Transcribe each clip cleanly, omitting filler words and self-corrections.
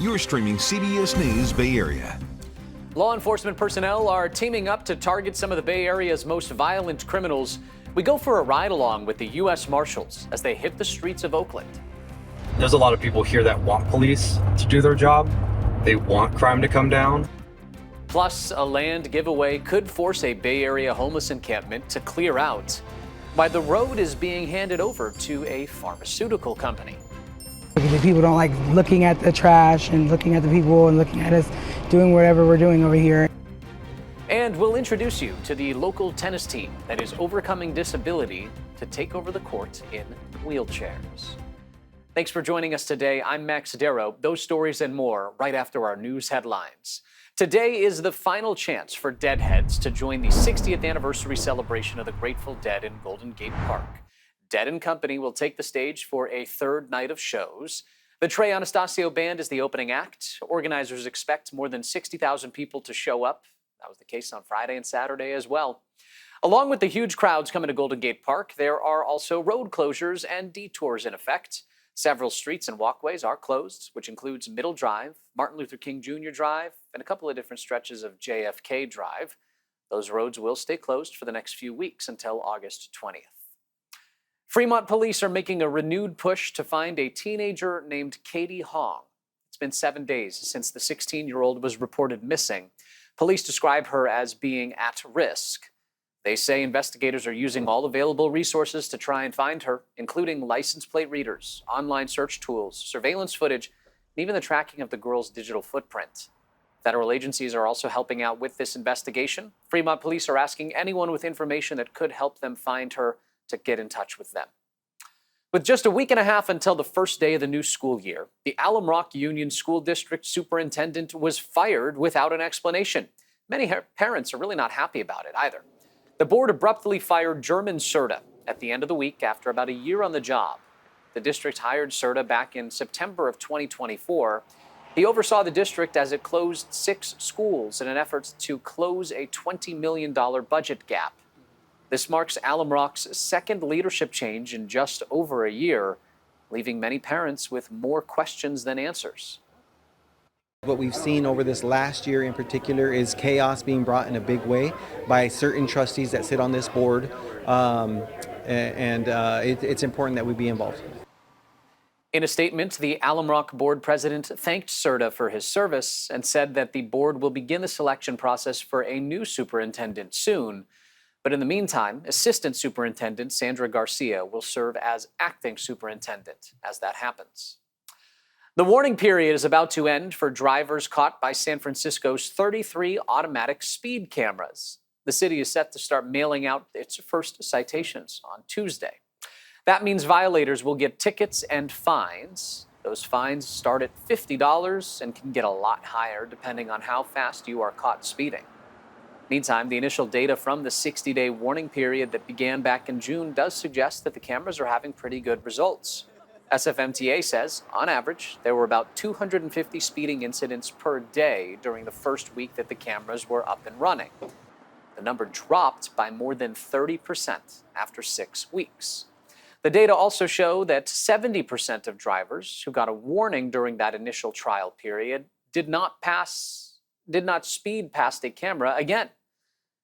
You're streaming CBS News Bay Area. Law enforcement personnel are teaming up to target some of the Bay Area's most violent criminals. We go for a ride along with the U.S. Marshals as they hit the streets of Oakland. There's a lot of people here that want police to do their job. They want crime to come down. Plus, a land giveaway could force a Bay Area homeless encampment to clear out, while the road is being handed over to a pharmaceutical company. The people don't like looking at the trash and looking at the people and looking at us doing whatever we're doing over here. And we'll introduce you to the local tennis team that is overcoming disability to take over the court in wheelchairs. Thanks for joining us today. I'm Max Darrow. Those stories and more right after our news headlines. Today is the final chance for Deadheads to join the 60th anniversary celebration of the Grateful Dead in Golden Gate Park. Dead & Company will take the stage for a third night of shows. The Trey Anastasio Band is the opening act. Organizers expect more than 60,000 people to show up. That was the case on Friday and Saturday as well. Along with the huge crowds coming to Golden Gate Park, there are also road closures and detours in effect. Several streets and walkways are closed, which includes Middle Drive, Martin Luther King Jr. Drive, and a couple of different stretches of JFK Drive. Those roads will stay closed for the next few weeks until August 20th. Fremont police are making a renewed push to find a teenager named Katie Hong. It's been 7 days since the 16-year-old was reported missing. Police describe her as being at risk. They say investigators are using all available resources to try and find her, including license plate readers, online search tools, surveillance footage, and even the tracking of the girl's digital footprint. Federal agencies are also helping out with this investigation. Fremont police are asking anyone with information that could help them find her to get in touch with them. With just a week and a half until the first day of the new school year, the Alum Rock Union School District Superintendent was fired without an explanation. Many parents are really not happy about it either. The board abruptly fired German Serta at the end of the week after about a year on the job. The district hired Serta back in September of 2024. He oversaw the district as it closed 6 schools in an effort to close a $20 million budget gap. This marks Alum Rock's second leadership change in just over a year, leaving many parents with more questions than answers. What we've seen over this last year in particular is chaos being brought in a big way by certain trustees that sit on this board, it's important that we be involved. In a statement, the Alum Rock board president thanked Serta for his service and said that the board will begin the selection process for a new superintendent soon. But in the meantime, Assistant Superintendent Sandra Garcia will serve as acting superintendent as that happens. The warning period is about to end for drivers caught by San Francisco's 33 automatic speed cameras. The city is set to start mailing out its first citations on Tuesday. That means violators will get tickets and fines. Those fines start at $50 and can get a lot higher depending on how fast you are caught speeding. Meantime, the initial data from the 60-day warning period that began back in June does suggest that the cameras are having pretty good results. SFMTA says, on average, there were about 250 speeding incidents per day during the first week that the cameras were up and running. The number dropped by more than 30% after 6 weeks. The data also show that 70% of drivers who got a warning during that initial trial period did not speed past a camera again.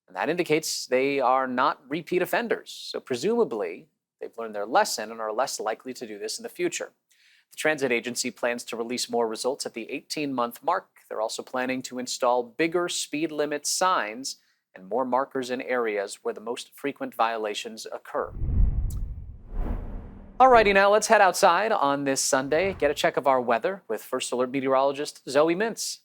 And that indicates they are not repeat offenders. So presumably, they've learned their lesson and are less likely to do this in the future. The transit agency plans to release more results at the 18-month mark. They're also planning to install bigger speed limit signs and more markers in areas where the most frequent violations occur. Alrighty, now let's head outside on this Sunday. Get a check of our weather with First Alert meteorologist Zoe Mintz.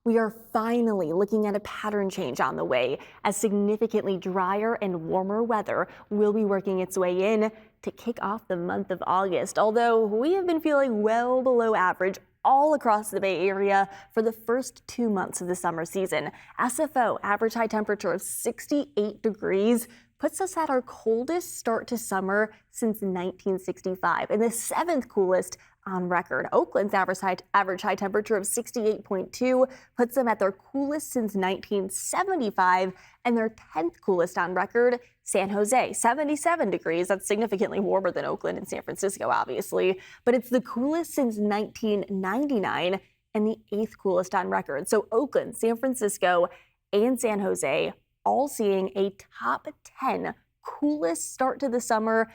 We are finally looking at a pattern change on the way as significantly drier and warmer weather will be working its way in to kick off the month of August. Although we have been feeling well below average all across the Bay Area for the first 2 months of the summer season. SFO average high temperature of 68 degrees puts us at our coldest start to summer since 1965 and the 7th coolest on record. Oakland's average high temperature of 68.2 puts them at their coolest since 1975 and their 10th coolest on record. San Jose, 77 degrees. That's significantly warmer than Oakland and San Francisco, obviously, but it's the coolest since 1999 and the 8th coolest on record. So Oakland, San Francisco, and San Jose all seeing a top 10 coolest start to the summer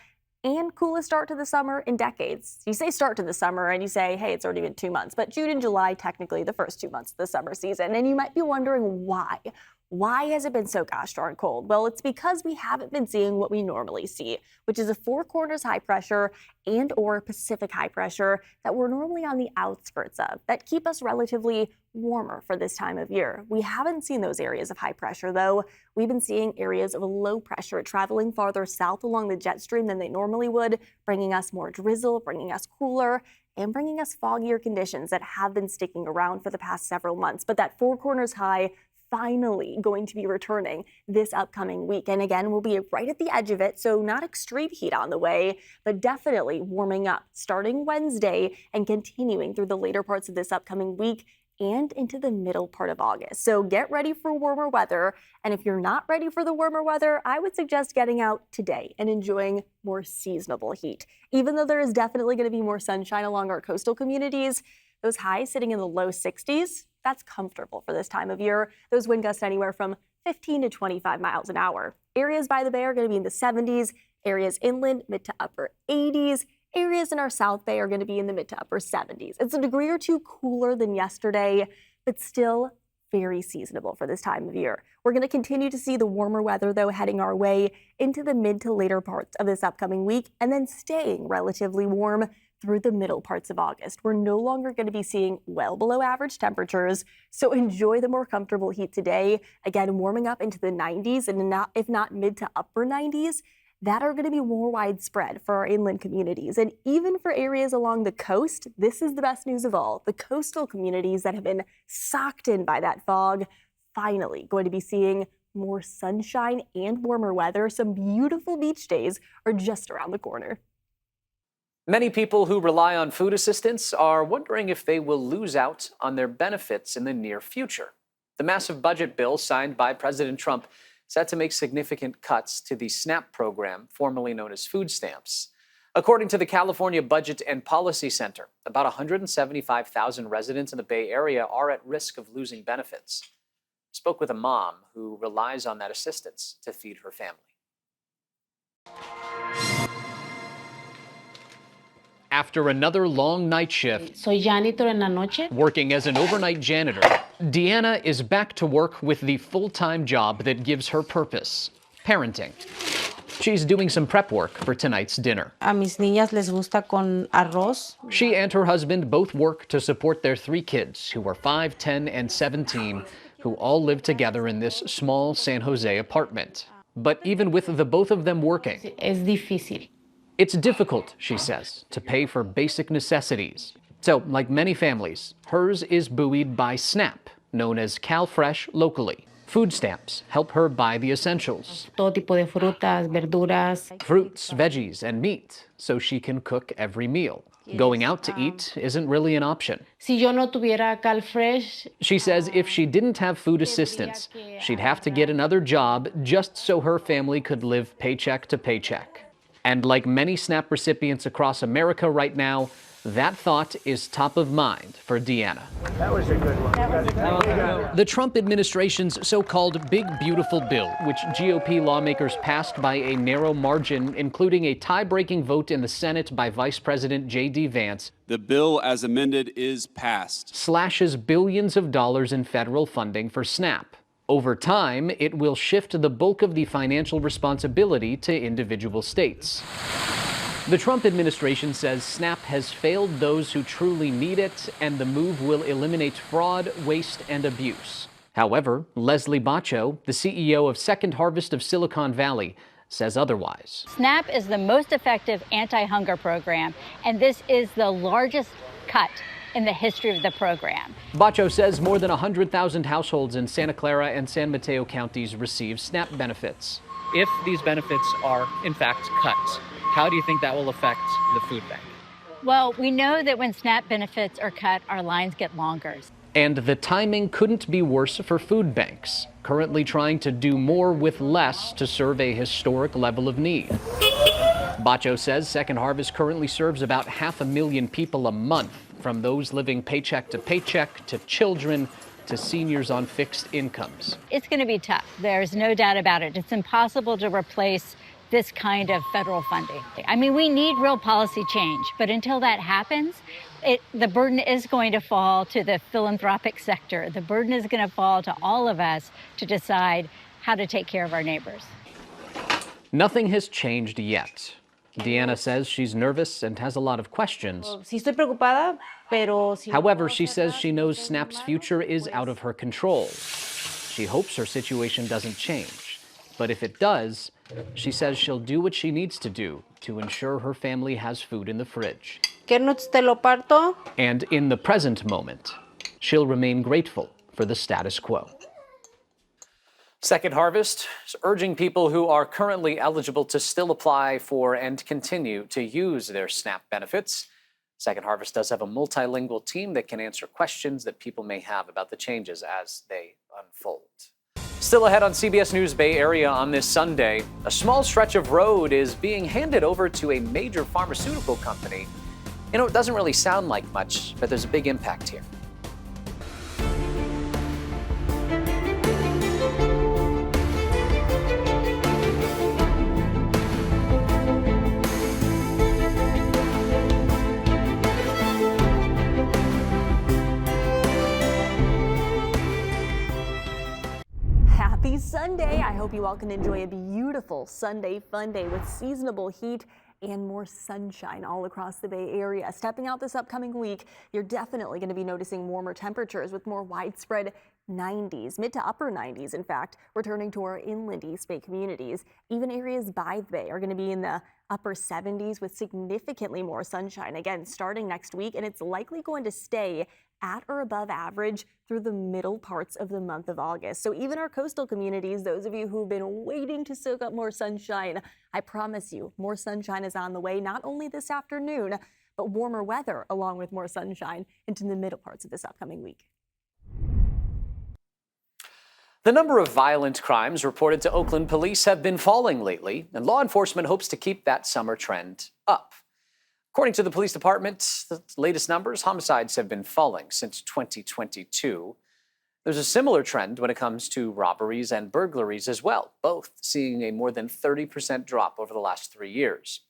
and coolest start to the summer in decades. You say start to the summer and you say, hey, it's already been 2 months, but June and July, technically the first 2 months of the summer season. And you might be wondering why. Why has it been so gosh darn cold? Well, it's because we haven't been seeing what we normally see, which is a four corners high pressure and or Pacific high pressure that we're normally on the outskirts of that keep us relatively warmer for this time of year. We haven't seen those areas of high pressure, though. We've been seeing areas of low pressure traveling farther south along the jet stream than they normally would, bringing us more drizzle, bringing us cooler, and bringing us foggier conditions that have been sticking around for the past several months. But that four corners high finally going to be returning this upcoming week. And again, we'll be right at the edge of it, so not extreme heat on the way, but definitely warming up starting Wednesday and continuing through the later parts of this upcoming week and into the middle part of August. So get ready for warmer weather. And if you're not ready for the warmer weather, I would suggest getting out today and enjoying more seasonable heat. Even though there is definitely going to be more sunshine along our coastal communities, those highs sitting in the low 60s, that's comfortable for this time of year. Those wind gusts anywhere from 15 to 25 miles an hour. Areas by the bay are going to be in the 70s, areas inland, mid to upper 80s. Areas in our South Bay are going to be in the mid to upper 70s. It's a degree or two cooler than yesterday, but still very seasonable for this time of year. We're going to continue to see the warmer weather, though, heading our way into the mid to later parts of this upcoming week and then staying relatively warm through the middle parts of August. We're no longer going to be seeing well below average temperatures, so enjoy the more comfortable heat today. Again, warming up into the 90s and if not mid to upper 90s. That are going to be more widespread for our inland communities. And even for areas along the coast, this is the best news of all. The coastal communities that have been socked in by that fog, finally going to be seeing more sunshine and warmer weather. Some beautiful beach days are just around the corner. Many people who rely on food assistance are wondering if they will lose out on their benefits in the near future. The massive budget bill signed by President Trump set to make significant cuts to the SNAP program, formerly known as food stamps. According to the California Budget and Policy Center, about 175,000 residents in the Bay Area are at risk of losing benefits. I spoke with a mom who relies on that assistance to feed her family. After another long night shift, Soy janitor en la noche. working as an overnight janitor, Deanna is back to work with the full-time job that gives her purpose, parenting. She's doing some prep work for tonight's dinner. A mis niñas les gusta con arroz. She and her husband both work to support their 3 kids, who are 5, 10, and 17, who all live together in this small San Jose apartment. But even with the both of them working, Es difícil. it's difficult, she says, to pay for basic necessities. So, like many families, hers is buoyed by SNAP, known as CalFresh locally. Food stamps help her buy the essentials, Todo tipo de frutas, verduras. fruits, veggies, and meat, so she can cook every meal. Going out to eat isn't really an option. Si yo no tuviera CalFresh, She says if she didn't have food assistance, she'd have to get another job just so her family could live paycheck to paycheck. And like many SNAP recipients across America right now, that thought is top of mind for Deanna. That was a good one. The Trump administration's so-called Big Beautiful Bill, which GOP lawmakers passed by a narrow margin, including a tie-breaking vote in the Senate by Vice President J.D. Vance, The bill as amended is passed. slashes billions of dollars in federal funding for SNAP. Over time, it will shift the bulk of the financial responsibility to individual states. The Trump administration says SNAP has failed those who truly need it, and the move will eliminate fraud, waste, and abuse. However, Leslie Baccio, the CEO of Second Harvest of Silicon Valley, says otherwise. SNAP is the most effective anti-hunger program, and this is the largest cut in the history of the program. Baccio says more than 100,000 households in Santa Clara and San Mateo counties receive SNAP benefits. if these benefits are, in fact, cut, how do you think that will affect the food bank? Well, we know that when SNAP benefits are cut, our lines get longer. And the timing couldn't be worse for food banks, currently trying to do more with less to serve a historic level of need. Bacho says Second Harvest currently serves about 500,000 people a month, from those living paycheck to children to seniors on fixed incomes. It's going to be tough. There's no doubt about it. It's impossible to replace this kind of federal funding. I mean, we need real policy change, but until that happens, the burden is going to fall to the philanthropic sector. The burden is going to fall to all of us to decide how to take care of our neighbors. Nothing has changed yet. Deanna says she's nervous and has a lot of questions. However, she says she knows SNAP's future is out of her control. She hopes her situation doesn't change. But if it does, she says she'll do what she needs to do to ensure her family has food in the fridge. And in the present moment, she'll remain grateful for the status quo. Second Harvest is urging people who are currently eligible to still apply for and continue to use their SNAP benefits. Second Harvest does have a multilingual team that can answer questions that people may have about the changes as they unfold. Still ahead on CBS News Bay Area on this Sunday, a small stretch of road is being handed over to a major pharmaceutical company. You know, it doesn't really sound like much, but there's a big impact here. Happy Sunday. I hope you all can enjoy a beautiful Sunday fun day with seasonable heat and more sunshine all across the Bay Area. Stepping out this upcoming week, you're definitely going to be noticing warmer temperatures with more widespread 90s, mid to upper 90s, in fact, returning to our inland East Bay communities. Even areas by the Bay are going to be in the upper 70s with significantly more sunshine, again, starting next week, and it's likely going to stay at or above average through the middle parts of the month of August. So even our coastal communities, those of you who've been waiting to soak up more sunshine, I promise you, more sunshine is on the way, not only this afternoon, but warmer weather along with more sunshine into the middle parts of this upcoming week. The number of violent crimes reported to Oakland police have been falling lately, and law enforcement hopes to keep that summer trend up. According to the police department, the latest numbers, homicides have been falling since 2022. There's a similar trend when it comes to robberies and burglaries as well, both seeing a more than 30% drop over the last 3 years.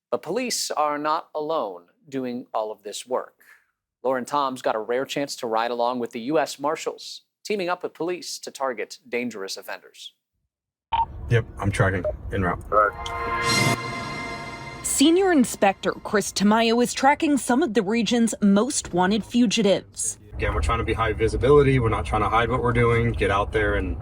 But police are not alone doing all of this work. Lauren Tom's got a rare chance to ride along with the U.S. Marshals, teaming up with police to target dangerous offenders. Yep, I'm tracking en route. Senior Inspector Chris Tamayo is tracking some of the region's most wanted fugitives. Again, we're trying to be high visibility. We're not trying to hide what we're doing. Get out there and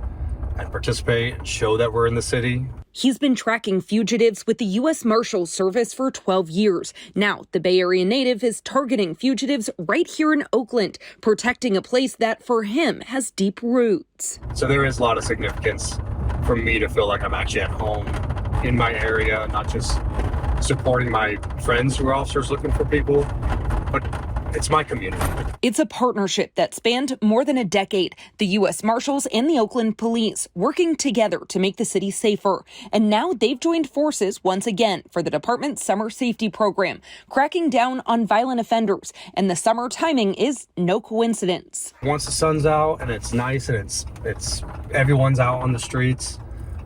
participate and show that we're in the city. He's been tracking fugitives with the U.S. Marshals Service for 12 years. Now, the Bay Area native is targeting fugitives right here in Oakland, protecting a place that, for him, has deep roots. So there is a lot of significance for me to feel like I'm actually at home in my area, not just supporting my friends who are officers looking for people, but it's my community. It's a partnership that spanned more than a decade. The U.S. Marshals and the Oakland Police working together to make the city safer. And now they've joined forces once again for the department's summer safety program, cracking down on violent offenders. And the summer timing is no coincidence. Once the sun's out and it's nice and it's everyone's out on the streets,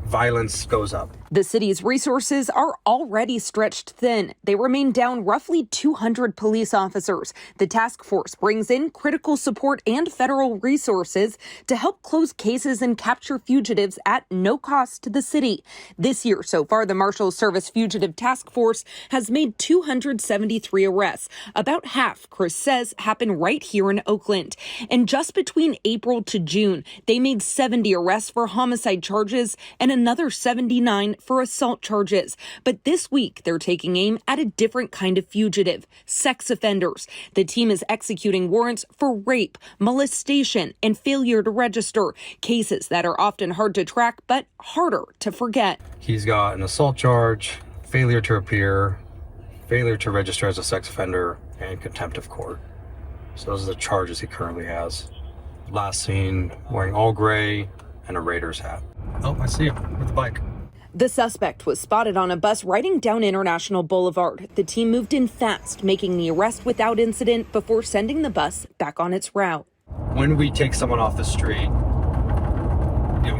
violence goes up. The city's resources are already stretched thin. They remain down roughly 200 police officers. The task force brings in critical support and federal resources to help close cases and capture fugitives at no cost to the city. This year, so far, the Marshals Service Fugitive Task Force has made 273 arrests. About half, Chris says, happen right here in Oakland. And just between April to June, they made 70 arrests for homicide charges and another 79 for assault charges. But this week, they're taking aim at a different kind of fugitive, sex offenders. The team is executing warrants for rape, molestation, and failure to register, cases that are often hard to track but harder to forget. He's got an assault charge, failure to appear, failure to register as a sex offender, and contempt of court. So those are the charges he currently has. Last seen wearing all gray and a Raiders hat. Oh, I see him with the bike. The suspect was spotted on a bus riding down International Boulevard. The team moved in fast, making the arrest without incident before sending the bus back on its route. When we take someone off the street,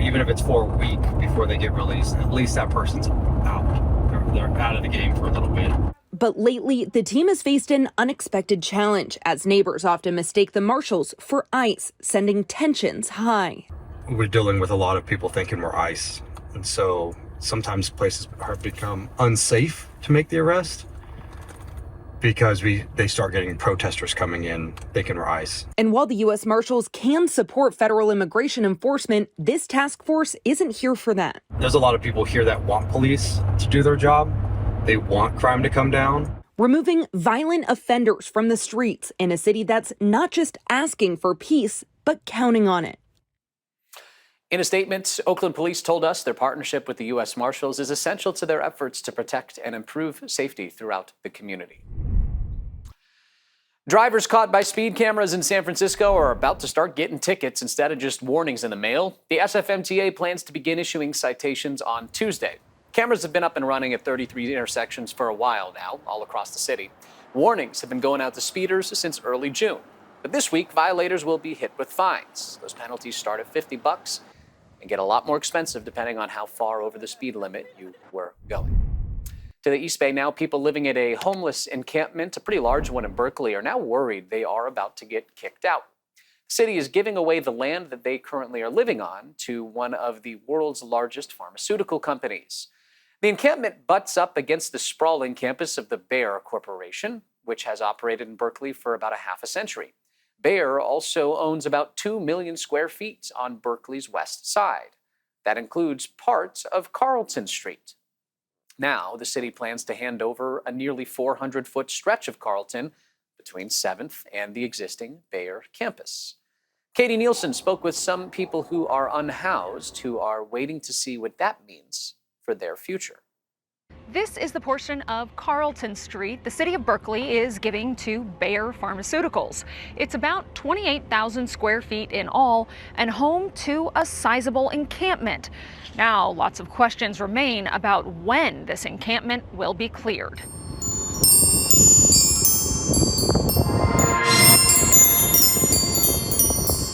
even if it's for a week before they get released, at least that person's out. They're out of the game for a little bit. But lately, the team has faced an unexpected challenge as neighbors often mistake the marshals for ICE, sending tensions high. We're dealing with a lot of people thinking we're ICE. And so sometimes places have become unsafe to make the arrest because they start getting protesters coming in thinking we're ICE. And while the U.S. Marshals can support federal immigration enforcement, this task force isn't here for that. There's a lot of people here that want police to do their job. They want crime to come down. Removing violent offenders from the streets in a city that's not just asking for peace, but counting on it. In a statement, Oakland police told us their partnership with the U.S. Marshals is essential to their efforts to protect and improve safety throughout the community. Drivers caught by speed cameras in San Francisco are about to start getting tickets instead of just warnings in the mail. The SFMTA plans to begin issuing citations on Tuesday. Cameras have been up and running at 33 intersections for a while now, all across the city. Warnings have been going out to speeders since early June. But this week, violators will be hit with fines. Those penalties start at $50 and get a lot more expensive depending on how far over the speed limit you were going. To the East Bay now, people living at a homeless encampment, a pretty large one in Berkeley, are now worried they are about to get kicked out. The city is giving away the land that they currently are living on to one of the world's largest pharmaceutical companies. The encampment butts up against the sprawling campus of the Bayer Corporation, which has operated in Berkeley for about a half a century. Bayer also owns about 2 million square feet on Berkeley's west side. That includes parts of Carlton Street. Now, the city plans to hand over a nearly 400-foot stretch of Carlton between 7th and the existing Bayer campus. Katie Nielsen spoke with some people who are unhoused, who are waiting to see what that means for their future. This is the portion of Carlton Street the city of Berkeley is giving to Bayer Pharmaceuticals. It's about 28,000 square feet in all and home to a sizable encampment. Now, lots of questions remain about when this encampment will be cleared.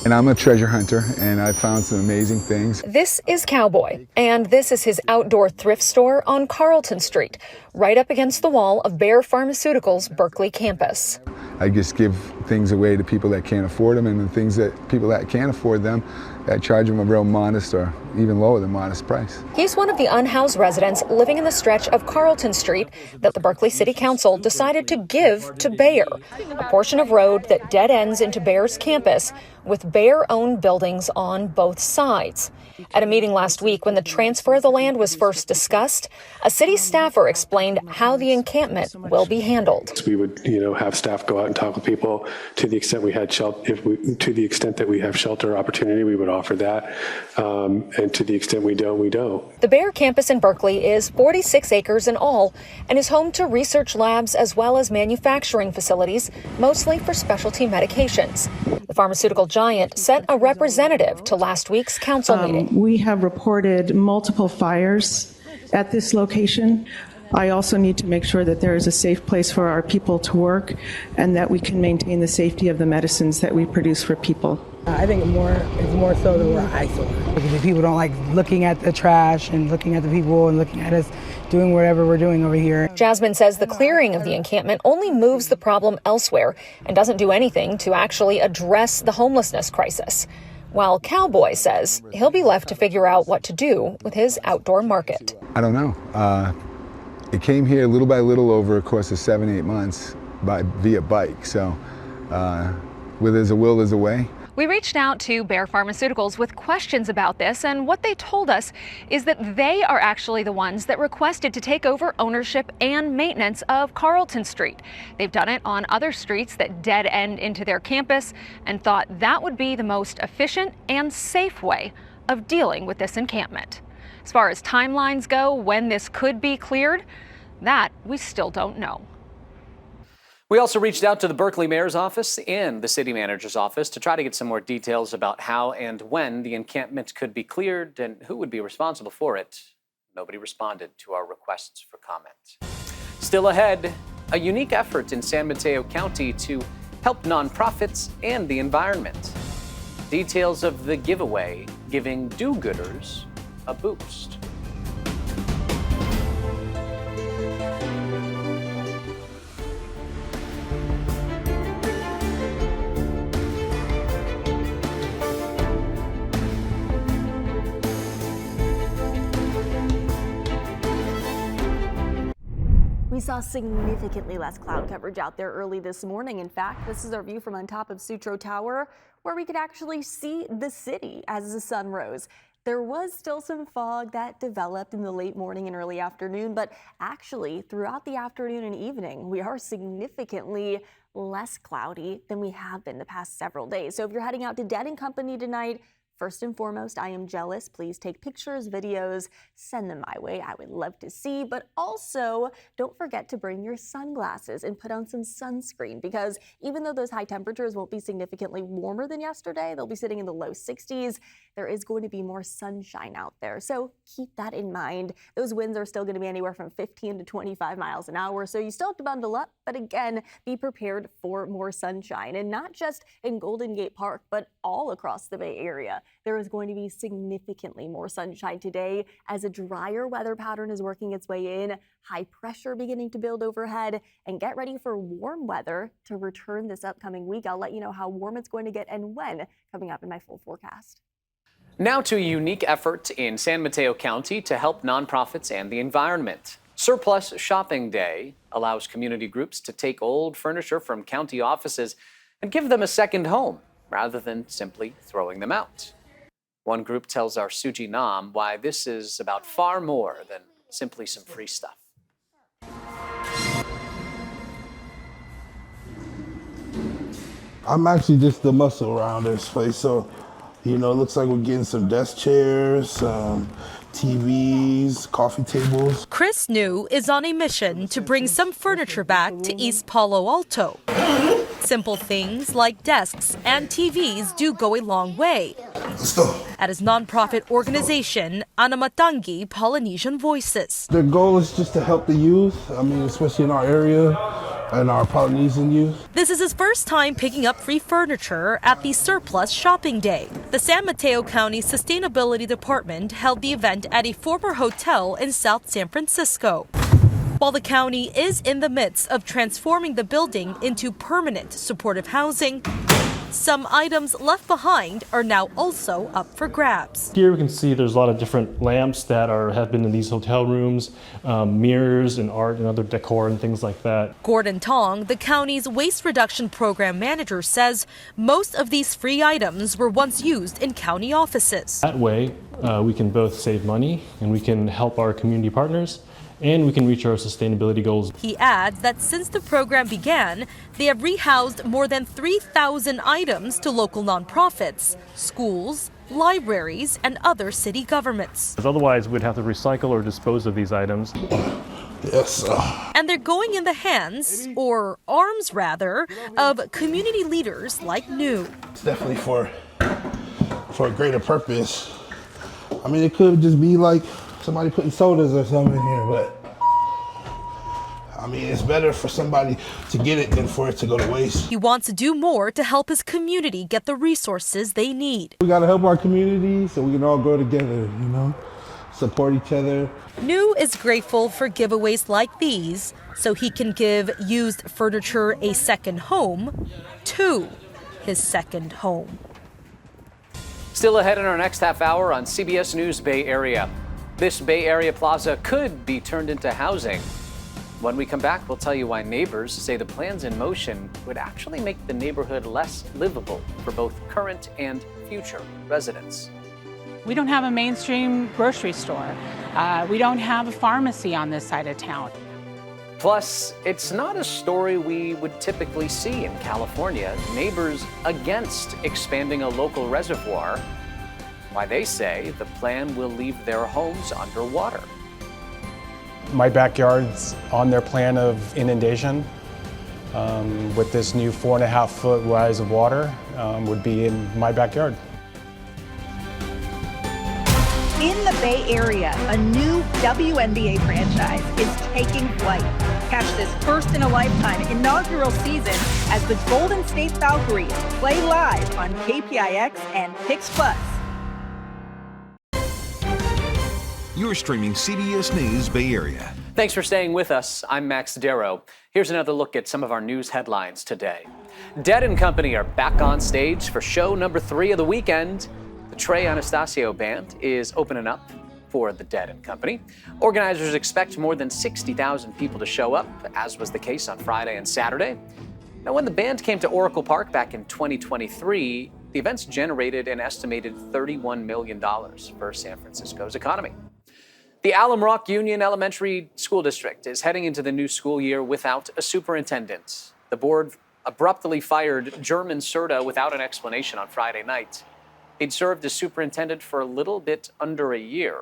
And I'm a treasure hunter, and I found some amazing things. This is Cowboy, and this is his outdoor thrift store on Carlton Street, right up against the wall of Bayer Pharmaceuticals' Berkeley campus. I just give things away to people that can't afford them, and the things that people that can't afford them, I charge them a real modest or even lower than modest price. He's one of the unhoused residents living in the stretch of Carlton Street that the Berkeley City Council decided to give to Bayer, a portion of road that dead ends into Bayer's campus with Bayer-owned buildings on both sides. At a meeting last week when the transfer of the land was first discussed, a city staffer explained how the encampment will be handled. We would, have staff go out and talk with people to the extent we had to the extent that we have shelter opportunity, we would offer that, and to the extent we don't, we don't. The Bayer campus in Berkeley is 46 acres in all and is home to research labs as well as manufacturing facilities, mostly for specialty medications. The pharmaceutical giant sent a representative to last week's council meeting. We have reported multiple fires at this location. I also need to make sure that there is a safe place for our people to work and that we can maintain the safety of the medicines that we produce for people. I think it's more so that we're isolated. Because people don't like looking at the trash and looking at the people and looking at us doing whatever we're doing over here. Jasmine says the clearing of the encampment only moves the problem elsewhere and doesn't do anything to actually address the homelessness crisis. While Cowboy says he'll be left to figure out what to do with his outdoor market. I don't know. It came here little by little over a course of 7-8 months via bike. So where there's a will, there's a way. We reached out to Bayer Pharmaceuticals with questions about this, and what they told us is that they are actually the ones that requested to take over ownership and maintenance of Carlton Street. They've done it on other streets that dead end into their campus and thought that would be the most efficient and safe way of dealing with this encampment. As far as timelines go, when this could be cleared, that we still don't know. We also reached out to the Berkeley mayor's office and the city manager's office to try to get some more details about how and when the encampment could be cleared and who would be responsible for it. Nobody responded to our requests for comment. Still ahead, a unique effort in San Mateo County to help nonprofits and the environment. Details of the giveaway giving do-gooders a boost. We saw significantly less cloud coverage out there early this morning. In fact, this is our view from on top of Sutro Tower, where we could actually see the city as the sun rose. There was still some fog that developed in the late morning and early afternoon, but actually throughout the afternoon and evening, we are significantly less cloudy than we have been the past several days. So if you're heading out to Dead & Company tonight, first and foremost, I am jealous. Please take pictures, videos, send them my way. I would love to see, but also don't forget to bring your sunglasses and put on some sunscreen, because even though those high temperatures won't be significantly warmer than yesterday, they'll be sitting in the low 60s. There is going to be more sunshine out there. So keep that in mind. Those winds are still going to be anywhere from 15 to 25 miles an hour. So you still have to bundle up, but again, be prepared for more sunshine, and not just in Golden Gate Park, but all across the Bay Area. There is going to be significantly more sunshine today as a drier weather pattern is working its way in, high pressure beginning to build overhead, and get ready for warm weather to return this upcoming week. I'll let you know how warm it's going to get and when coming up in my full forecast. Now to a unique effort in San Mateo County to help nonprofits and the environment. Surplus Shopping Day allows community groups to take old furniture from county offices and give them a second home rather than simply throwing them out. One group tells our Suji Nam why this is about far more than simply some free stuff. I'm actually just the muscle around this place, so it looks like we're getting some desk chairs, some TVs, coffee tables. Chris New is on a mission to bring some furniture back to East Palo Alto. Simple things like desks and TVs do go a long way. Let's go. At his nonprofit organization, Anamatangi Polynesian Voices. The goal is just to help the youth, especially in our area and our Polynesian youth. This is his first time picking up free furniture at the Surplus Shopping Day. The San Mateo County Sustainability Department held the event at a former hotel in South San Francisco. While the county is in the midst of transforming the building into permanent supportive housing, some items left behind are now also up for grabs. Here we can see there's a lot of different lamps that have been in these hotel rooms, mirrors and art and other decor and things like that. Gordon Tong, the county's waste reduction program manager, says most of these free items were once used in county offices. That way, we can both save money and we can help our community partners, and we can reach our sustainability goals. He adds that since the program began, they have rehoused more than 3,000 items to local nonprofits, schools, libraries, and other city governments. Otherwise, we'd have to recycle or dispose of these items. Yes. And they're going in the hands, or arms rather, of community leaders like New. It's definitely for a greater purpose. It could just be like somebody putting sodas or something in here, but it's better for somebody to get it than for it to go to waste. He wants to do more to help his community get the resources they need. We got to help our community so we can all grow together, support each other. New is grateful for giveaways like these so he can give used furniture a second home to his second home. Still ahead in our next half hour on CBS News Bay Area. This Bay Area plaza could be turned into housing. When we come back, we'll tell you why neighbors say the plans in motion would actually make the neighborhood less livable for both current and future residents. We don't have a mainstream grocery store. We don't have a pharmacy on this side of town. Plus, it's not a story we would typically see in California. Neighbors against expanding a local reservoir. Why they say the plan will leave their homes underwater. My backyard's on their plan of inundation. With this new 4.5-foot rise of water, would be in my backyard. In the Bay Area, a new WNBA franchise is taking flight. Catch this first-in-a-lifetime inaugural season as the Golden State Valkyries play live on KPIX and Pix Plus. You're streaming CBS News Bay Area. Thanks for staying with us. I'm Max Darrow. Here's another look at some of our news headlines today. Dead & Company are back on stage for show number 3 of the weekend. The Trey Anastasio Band is opening up for the Dead & Company. Organizers expect more than 60,000 people to show up, as was the case on Friday and Saturday. Now, when the band came to Oracle Park back in 2023, the events generated an estimated $31 million for San Francisco's economy. The Alum Rock Union Elementary School District is heading into the new school year without a superintendent. The board abruptly fired German Serta without an explanation on Friday night. He'd served as superintendent for a little bit under a year.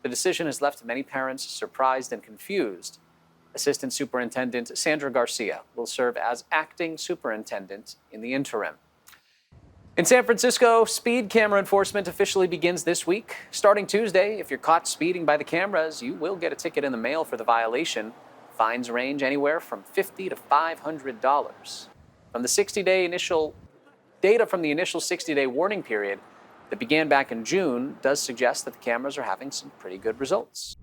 The decision has left many parents surprised and confused. Assistant Superintendent Sandra Garcia will serve as acting superintendent in the interim. In San Francisco, speed camera enforcement officially begins this week. Starting Tuesday, if you're caught speeding by the cameras, you will get a ticket in the mail for the violation. Fines range anywhere from $50 to $500. From the 60-day initial data from the initial 60-day warning period that began back in June does suggest that the cameras are having some pretty good results.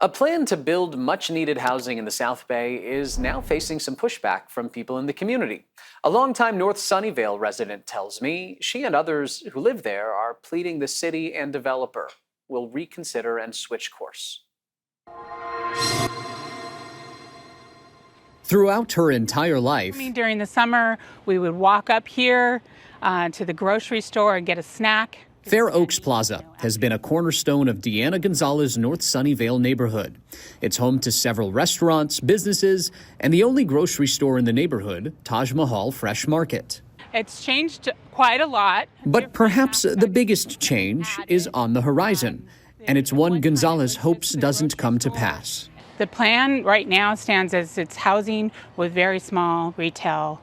A plan to build much-needed housing in the South Bay is now facing some pushback from people in the community. A longtime North Sunnyvale resident tells me she and others who live there are pleading the city and developer will reconsider and switch course. Throughout her entire life, During the summer, we would walk up here to the grocery store and get a snack. Fair Oaks Plaza has been a cornerstone of Deanna Gonzalez's North Sunnyvale neighborhood. It's home to several restaurants, businesses, and the only grocery store in the neighborhood, Taj Mahal Fresh Market. It's changed quite a lot. But perhaps the biggest change is on the horizon, and it's one Gonzalez hopes doesn't come to pass. The plan right now stands as it's housing with very small retail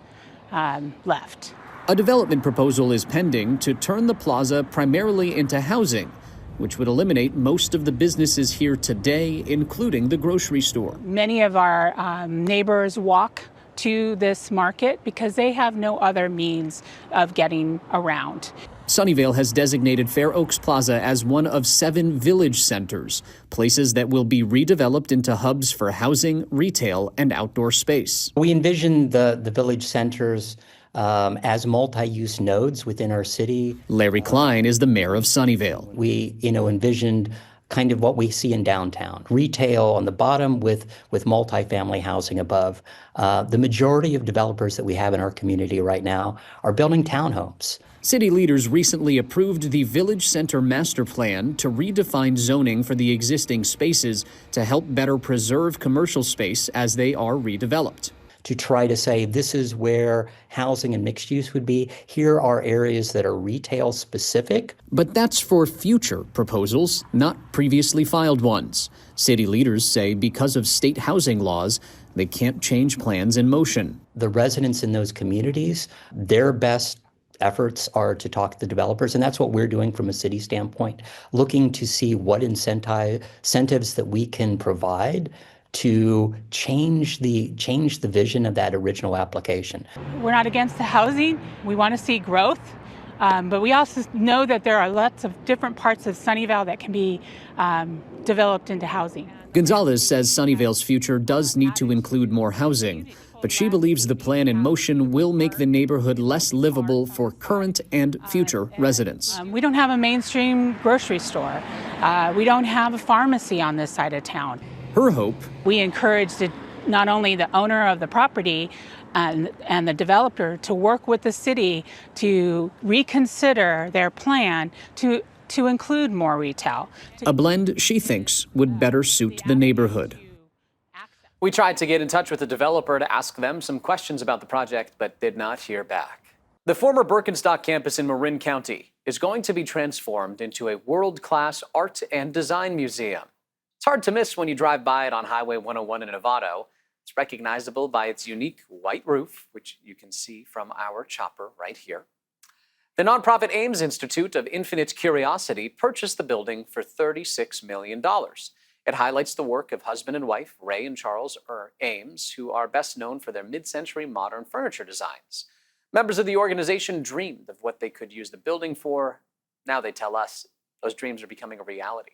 left. A development proposal is pending to turn the plaza primarily into housing, which would eliminate most of the businesses here today, including the grocery store. Many of our neighbors walk to this market because they have no other means of getting around. Sunnyvale has designated Fair Oaks Plaza as one of 7 village centers, places that will be redeveloped into hubs for housing, retail, and outdoor space. We envision the village centers as multi-use nodes within our city. Larry Klein is the mayor of Sunnyvale. We, envisioned kind of what we see in downtown. Retail on the bottom with multifamily housing above. The majority of developers that we have in our community right now are building townhomes. City leaders recently approved the Village Center Master Plan to redefine zoning for the existing spaces to help better preserve commercial space as they are redeveloped. To try to say this is where housing and mixed use would be. Here are areas that are retail specific. But that's for future proposals, not previously filed ones. City leaders say because of state housing laws, they can't change plans in motion. The residents in those communities, their best efforts are to talk to the developers, and that's what we're doing from a city standpoint, looking to see what incentives that we can provide to change the vision of that original application. We're not against the housing. We want to see growth, but we also know that there are lots of different parts of Sunnyvale that can be developed into housing. Gonzalez says Sunnyvale's future does need to include more housing, but she believes the plan in motion will make the neighborhood less livable for current and future residents. We don't have a mainstream grocery store. We don't have a pharmacy on this side of town. her hope. We encouraged not only the owner of the property and the developer to work with the city to reconsider their plan to include more retail. A blend she thinks would better suit the neighborhood. We tried to get in touch with the developer to ask them some questions about the project, but did not hear back. The former Birkenstock campus in Marin County is going to be transformed into a world-class art and design museum. It's hard to miss when you drive by it on Highway 101 in Novato. It's recognizable by its unique white roof, which you can see from our chopper right here. The nonprofit Ames Institute of Infinite Curiosity purchased the building for $36 million. It highlights the work of husband and wife, Ray and Charles Ames, who are best known for their mid-century modern furniture designs. Members of the organization dreamed of what they could use the building for. Now they tell us those dreams are becoming a reality.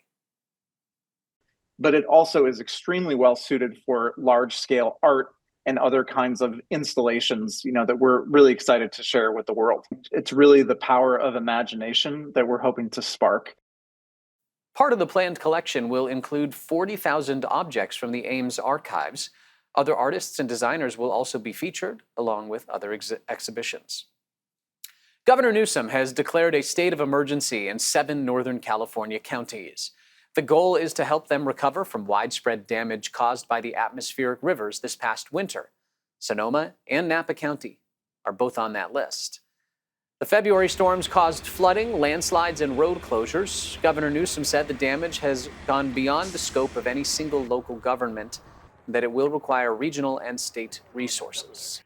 But it also is extremely well suited for large-scale art and other kinds of installations, that we're really excited to share with the world. It's really the power of imagination that we're hoping to spark. Part of the planned collection will include 40,000 objects from the Ames archives. Other artists and designers will also be featured, along with other exhibitions. Governor Newsom has declared a state of emergency in 7 Northern California counties. The goal is to help them recover from widespread damage caused by the atmospheric rivers this past winter. Sonoma and Napa County are both on that list. The February storms caused flooding, landslides, and road closures. Governor Newsom said the damage has gone beyond the scope of any single local government, and that it will require regional and state resources.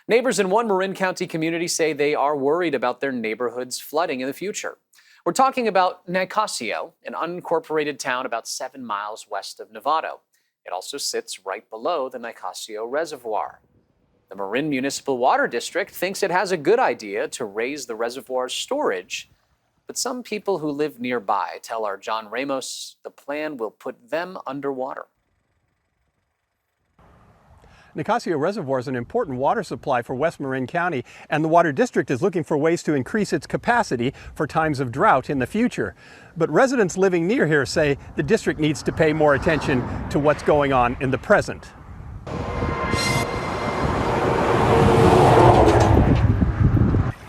Neighbors in one Marin County community say they are worried about their neighborhood's flooding in the future. We're talking about Nicasio, an unincorporated town about 7 miles west of Novato. It also sits right below the Nicasio Reservoir. The Marin Municipal Water District thinks it has a good idea to raise the reservoir's storage, but some people who live nearby tell our John Ramos the plan will put them underwater. Nicasio Reservoir is an important water supply for West Marin County, and the Water District is looking for ways to increase its capacity for times of drought in the future. But residents living near here say the district needs to pay more attention to what's going on in the present.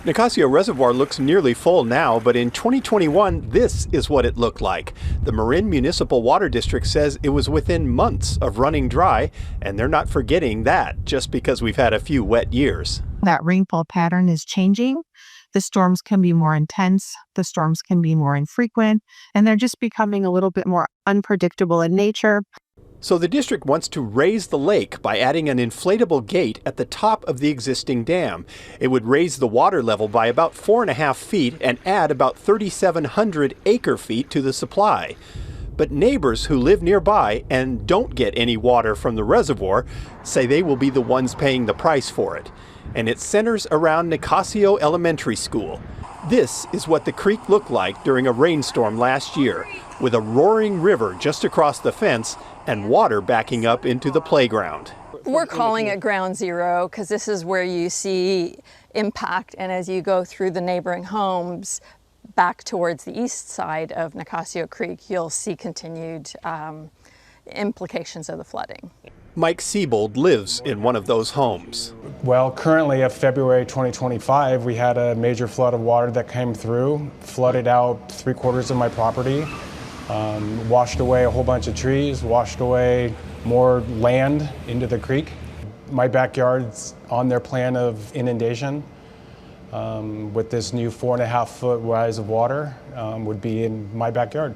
Nicasio Reservoir looks nearly full now, but in 2021, this is what it looked like. The Marin Municipal Water District says it was within months of running dry, and they're not forgetting that just because we've had a few wet years. That rainfall pattern is changing. The storms can be more intense, the storms can be more infrequent, and they're just becoming a little bit more unpredictable in nature. So the district wants to raise the lake by adding an inflatable gate at the top of the existing dam. It would raise the water level by about 4.5 feet and add about 3,700 acre feet to the supply. But neighbors who live nearby and don't get any water from the reservoir say they will be the ones paying the price for it. And it centers around Nicasio Elementary School. This is what the creek looked like during a rainstorm last year, with a roaring river just across the fence and water backing up into the playground. We're calling it ground zero because this is where you see impact, and as you go through the neighboring homes back towards the east side of Nicasio Creek, you'll see continued implications of the flooding. Mike Siebold lives in one of those homes. Well, currently of February 2025, we had a major flood of water that came through, flooded out 3/4 of my property, washed away a whole bunch of trees, washed away more land into the creek. My backyard's on their plan of inundation. With this new 4.5-foot rise of water would be in my backyard.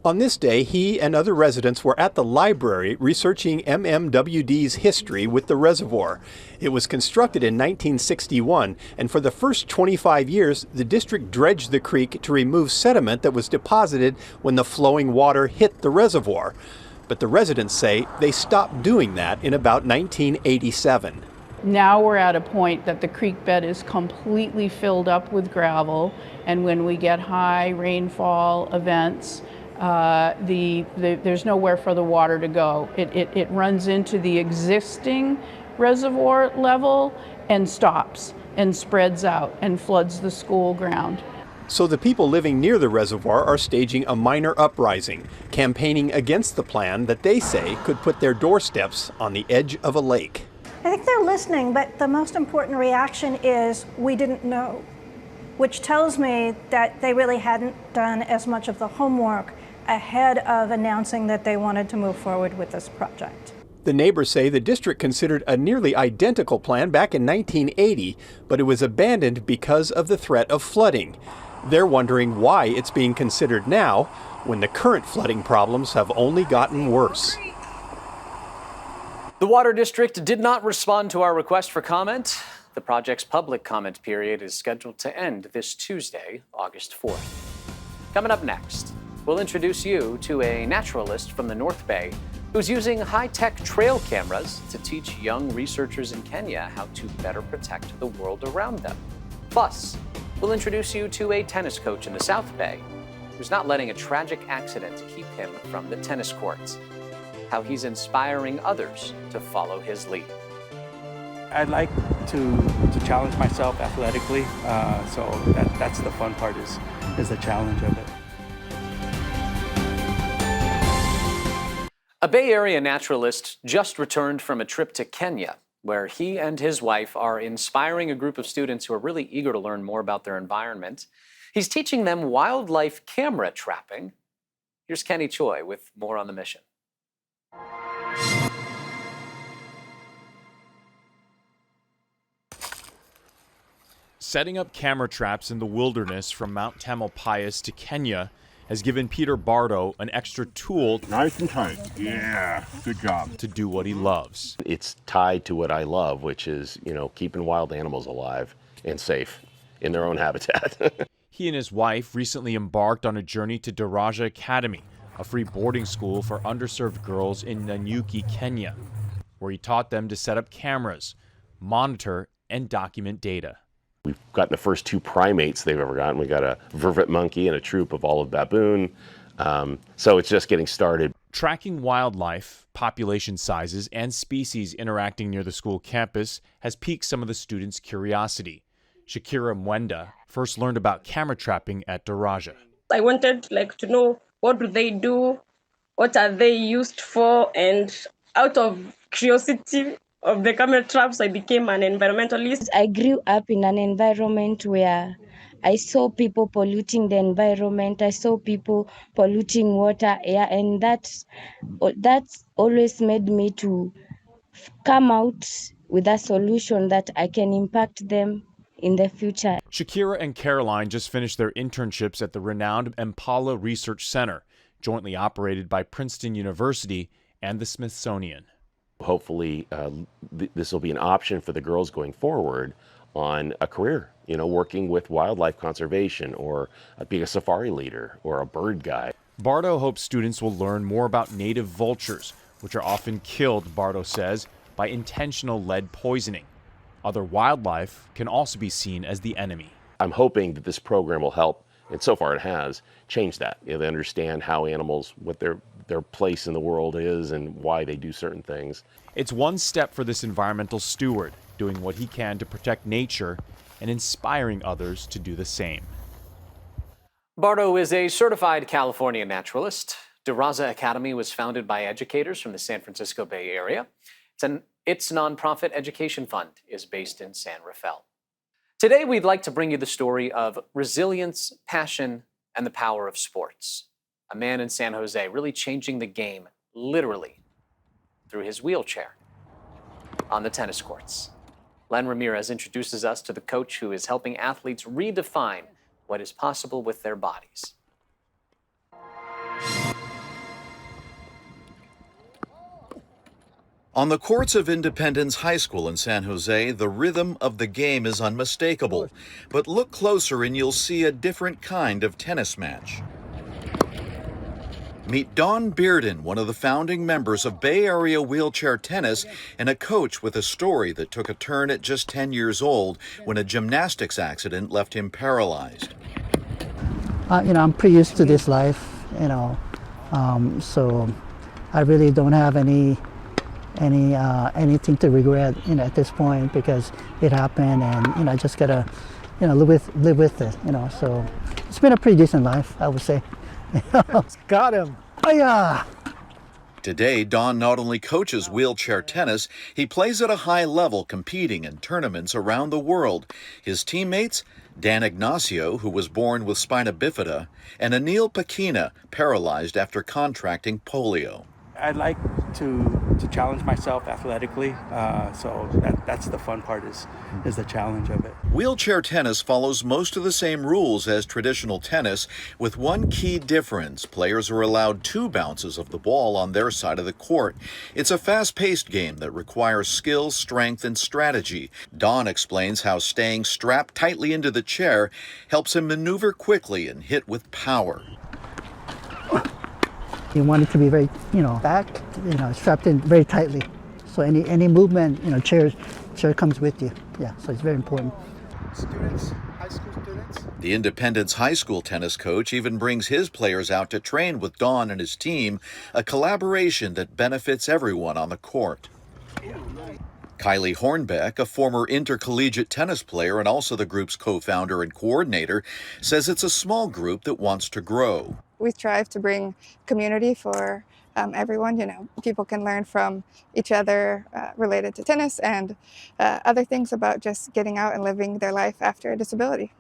On this day, he and other residents were at the library researching MMWD's history with the reservoir. It was constructed in 1961, and for the first 25 years, the district dredged the creek to remove sediment that was deposited when the flowing water hit the reservoir. But the residents say they stopped doing that in about 1987. Now we're at a point that the creek bed is completely filled up with gravel, and when we get high rainfall events, there's nowhere for the water to go. It runs into the existing reservoir level and stops and spreads out and floods the school ground. So the people living near the reservoir are staging a minor uprising, campaigning against the plan that they say could put their doorsteps on the edge of a lake. I think they're listening, but the most important reaction is, we didn't know, which tells me that they really hadn't done as much of the homework ahead of announcing that they wanted to move forward with this project. The neighbors say the district considered a nearly identical plan back in 1980, but it was abandoned because of the threat of flooding. They're wondering why it's being considered now, when the current flooding problems have only gotten worse. The Water District did not respond to our request for comment. The project's public comment period is scheduled to end this Tuesday, August 4th. Coming up next, we'll introduce you to a naturalist from the North Bay who's using high-tech trail cameras to teach young researchers in Kenya how to better protect the world around them. Plus, we'll introduce you to a tennis coach in the South Bay who's not letting a tragic accident keep him from the tennis courts. How he's inspiring others to follow his lead. I'd like to challenge myself athletically, so that's the fun part is the challenge of it. A Bay Area naturalist just returned from a trip to Kenya, where he and his wife are inspiring a group of students who are really eager to learn more about their environment. He's teaching them wildlife camera trapping. Here's Kenny Choi with more on the mission. Setting up camera traps in the wilderness from Mount Tamalpais to Kenya has given Peter Bardo an extra tool. Nice and tight. Yeah, good job. To do what he loves. It's tied to what I love, which is, keeping wild animals alive and safe in their own habitat. He and his wife recently embarked on a journey to Daraja Academy, a free boarding school for underserved girls in Nanyuki, Kenya, where he taught them to set up cameras, monitor, and document data. We've gotten the first 2 primates they've ever gotten. We got a vervet monkey and a troop of olive baboon. So it's just getting started. Tracking wildlife, population sizes, and species interacting near the school campus has piqued some of the students' curiosity. Shakira Mwenda first learned about camera trapping at Daraja. I wanted to know, what do they do? What are they used for? And out of curiosity of the camera traps, I became an environmentalist. I grew up in an environment where I saw people polluting the environment. I saw people polluting water, air, and that's always made me to come out with a solution that I can impact them in the future. Shakira and Caroline just finished their internships at the renowned Impala Research Center, jointly operated by Princeton University and the Smithsonian. Hopefully, this will be an option for the girls going forward on a career, working with wildlife conservation or being a safari leader or a bird guide. Bardo hopes students will learn more about native vultures, which are often killed, Bardo says, by intentional lead poisoning. Other wildlife can also be seen as the enemy. I'm hoping that this program will help, and so far it has, change that. They understand how animals, what their place in the world is and why they do certain things. It's one step for this environmental steward, doing what he can to protect nature and inspiring others to do the same. Bardo is a certified California naturalist. Daraja Academy was founded by educators from the San Francisco Bay Area. Its nonprofit education fund is based in San Rafael. Today, we'd like to bring you the story of resilience, passion, and the power of sports. A man in San Jose really changing the game, literally, through his wheelchair on the tennis courts. Len Ramirez introduces us to the coach who is helping athletes redefine what is possible with their bodies. On the courts of Independence High School in San Jose, the rhythm of the game is unmistakable. But look closer and you'll see a different kind of tennis match. Meet Dawn Bearden, one of the founding members of Bay Area Wheelchair Tennis, and a coach with a story that took a turn at just 10 years old when a gymnastics accident left him paralyzed. I'm pretty used to this life, so I really don't have anything to regret, at this point, because it happened, and I just gotta live with it, So it's been a pretty decent life, I would say. Got him. Oh yeah. Today, Don not only coaches wheelchair tennis, he plays at a high level, competing in tournaments around the world. His teammates, Dan Ignacio, who was born with spina bifida, and Anil Pakina, paralyzed after contracting polio. I'd like to challenge myself athletically, so that's the fun part is the challenge of it. Wheelchair tennis follows most of the same rules as traditional tennis, with one key difference. Players are allowed 2 bounces of the ball on their side of the court. It's a fast-paced game that requires skill, strength, and strategy. Don explains how staying strapped tightly into the chair helps him maneuver quickly and hit with power. You want it to be very, back, strapped in very tightly. So any movement, chair comes with you. Yeah, so it's very important. Students, high school students. The Independence High School tennis coach even brings his players out to train with Don and his team, a collaboration that benefits everyone on the court. Kylie Hornbeck, a former intercollegiate tennis player and also the group's co-founder and coordinator, says it's a small group that wants to grow. We strive to bring community for everyone. People can learn from each other related to tennis and other things about just getting out and living their life after a disability.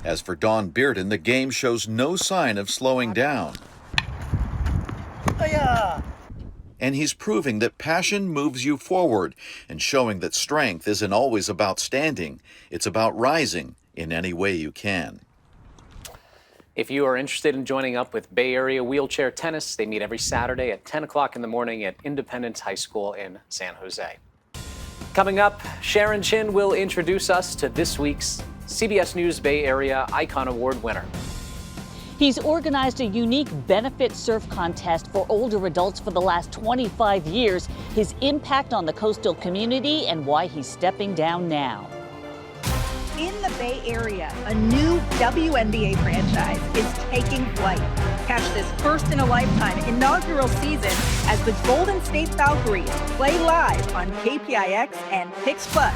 As for Don Bearden, the game shows no sign of slowing down. Oh yeah. And he's proving that passion moves you forward and showing that strength isn't always about standing. It's about rising in any way you can. If you are interested in joining up with Bay Area Wheelchair Tennis, they meet every Saturday at 10 o'clock in the morning at Independence High School in San Jose. Coming up, Sharon Chin will introduce us to this week's CBS News Bay Area Icon Award winner. He's organized a unique benefit surf contest for older adults for the last 25 years, his impact on the coastal community, and why he's stepping down now. In the Bay Area, a new WNBA franchise is taking flight. Catch this first-in-a-lifetime inaugural season as the Golden State Valkyries play live on KPIX and Pix Plus.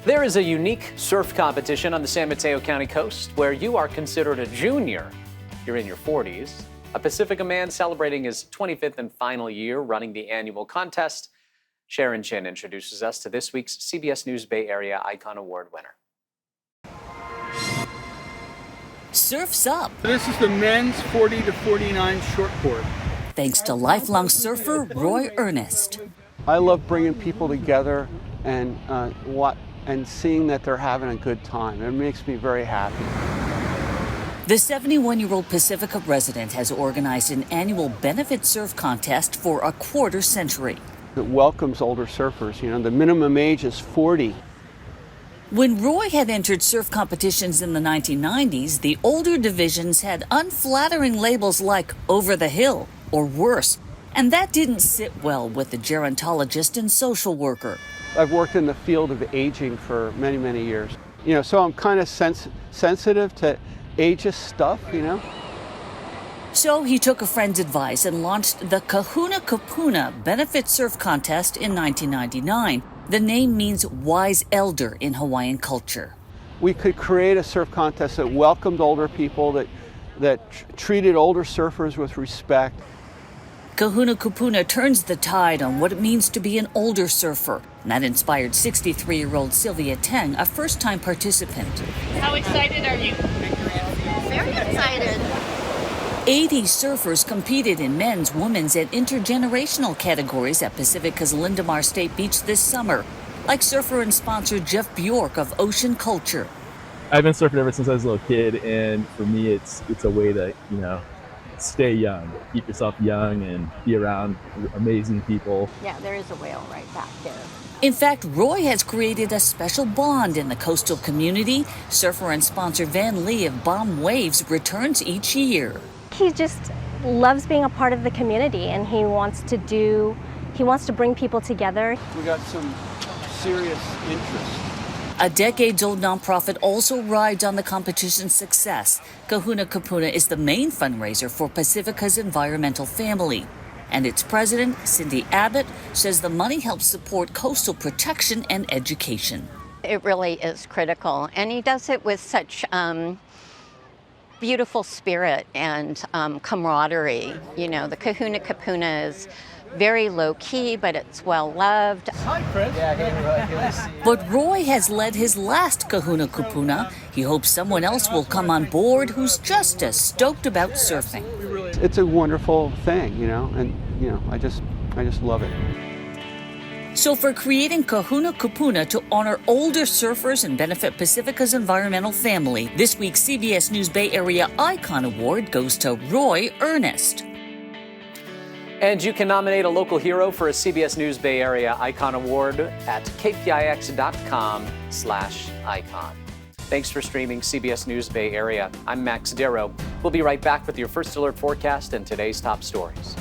There is a unique surf competition on the San Mateo County coast where you are considered a junior. You're in your 40s. A Pacifica man celebrating his 25th and final year running the annual contest. Sharon Chin introduces us to this week's CBS News Bay Area Icon Award winner. Surf's Up. This is the men's 40 to 49 short court. Thanks to lifelong surfer Roy Ernest. I love bringing people together and seeing that they're having a good time. It makes me very happy. The 71-year-old Pacifica resident has organized an annual benefit surf contest for a quarter century. It welcomes older surfers. The minimum age is 40. When Roy had entered surf competitions in the 1990s, the older divisions had unflattering labels like over the hill or worse. And that didn't sit well with the gerontologist and social worker. I've worked in the field of aging for many, many years. So I'm kind of sensitive to ageist stuff, So he took a friend's advice and launched the Kahuna Kapuna Benefit Surf Contest in 1999. The name means wise elder in Hawaiian culture. We could create a surf contest that welcomed older people, that treated older surfers with respect. Kahuna Kapuna turns the tide on what it means to be an older surfer. And that inspired 63-year-old Sylvia Teng, a first-time participant. How excited are you? Very excited. 80 surfers competed in men's, women's, and intergenerational categories at Pacifica's Lindamar State Beach this summer, like surfer and sponsor Jeff Bjork of Ocean Culture. I've been surfing ever since I was a little kid, and for me, it's a way to, stay young, keep yourself young, and be around amazing people. Yeah, there is a whale right back there. In fact, Roy has created a special bond in the coastal community. Surfer and sponsor Van Lee of Bomb Waves returns each year. He just loves being a part of the community, and he wants to bring people together. We got some serious interest. A decades-old nonprofit also rides on the competition's success. Kahuna Kapuna is the main fundraiser for Pacifica's environmental family. And its president, Cindy Abbott, says the money helps support coastal protection and education. It really is critical, and he does it with such beautiful spirit and camaraderie. You know, the Kahuna Kapuna is very low key, but it's well loved. Hi, Chris. Yeah, hey, But Roy has led his last Kahuna Kupuna. He hopes someone else will come on board who's just as stoked about surfing. It's a wonderful thing, you know, and you know, I just love it. So for creating Kahuna Kupuna to honor older surfers and benefit Pacifica's environmental family, this week's CBS News Bay Area Icon Award goes to Roy Ernest. And you can nominate a local hero for a CBS News Bay Area Icon Award at kpix.com/icon. Thanks for streaming CBS News Bay Area. I'm Max Darrow. We'll be right back with your First Alert forecast and today's top stories.